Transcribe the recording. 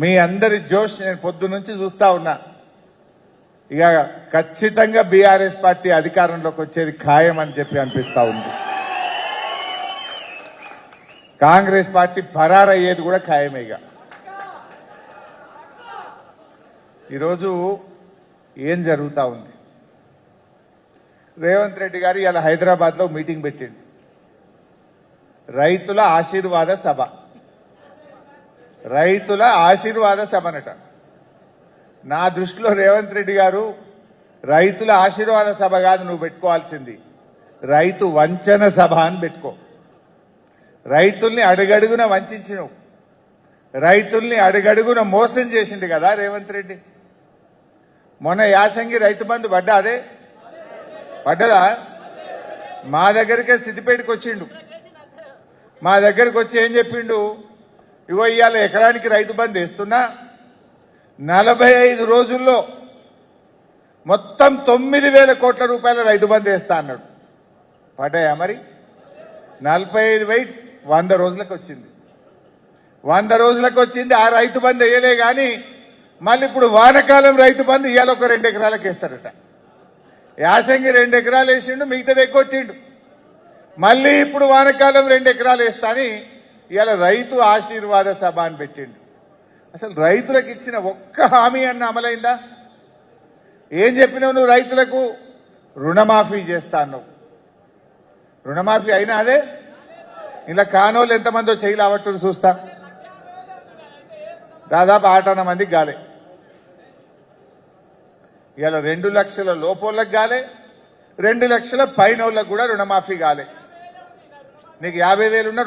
మీ అందరి జోష్ నేను పొద్దు నుంచి చూస్తా ఉన్నా. ఇక ఖచ్చితంగా బీఆర్ఎస్ పార్టీ అధికారంలోకి వచ్చేది ఖాయం అని చెప్పి అనిపిస్తా ఉంది. కాంగ్రెస్ పార్టీ పరారయ్యేది కూడా ఖాయమే. ఇక ఈరోజు ఏం జరుగుతా ఉంది? రేవంత్ రెడ్డి గారు ఇలా హైదరాబాద్ లో మీటింగ్ పెట్టిండు. రైతుల ఆశీర్వాద సభ, రైతుల ఆశీర్వాద సభనట. నా దృష్టిలో రేవంత్ రెడ్డి గారు రైతుల ఆశీర్వాద సభ కాదు నువ్వు పెట్టుకోవాల్సింది, రైతు వంచన సభ అని పెట్టుకో. రైతుల్ని అడుగడుగున వంచినవు, రైతుల్ని అడుగడుగున మోసం చేసింది కదా రేవంత్ రెడ్డి. మొన్న యాసంగి రైతు బంధు పడ్డదా? మా దగ్గరికే సిద్దిపేటకు వచ్చిండు. మా దగ్గరకు వచ్చి ఏం చెప్పిండు? ఇగో ఇవాళ ఎకరానికి రైతు బంధు వేస్తున్నా, 45 రోజుల్లో మొత్తం 9,000 కోట్ల రూపాయల రైతు బంధు వేస్తా అన్నాడు. పడ్డాయా మరి? 45 100 రోజులకు వచ్చింది. 100 రోజులకు వచ్చింది. ఆ రైతు బంధు వేయలే గాని మళ్ళీ ఇప్పుడు వానకాలం రైతు బంధు ఇవాళ ఒక 2 ఎకరాలకు వేస్తారట. యాసంగి 2 ఎకరాలు వేసిండు, మిగతాది ఎగ్గొట్టిండు. మళ్ళీ ఇప్పుడు వానకాలం 2 ఎకరాలు వేస్తా అని ఇవాళ రైతు ఆశీర్వాద సభ అని పెట్టిండు. అసలు రైతులకు ఇచ్చిన ఒక్క హామీ అన్న అమలైందా? ఏం చెప్పినావు నువ్వు? రైతులకు రుణమాఫీ చేస్తా అన్నావు. రుణమాఫీ అయినా అదే? ఇలా కానోళ్ళు ఎంతమందో చేయలు అవట్టు చూస్తా. దాదాపు 8 మందికి గాలే. ఇవాళ 2 లక్షల లోపోళ్ళకి గాలే, 2 లక్షల పైన వాళ్ళకి కూడా రుణమాఫీ గాలే. నీకు 50,000 ఉన్న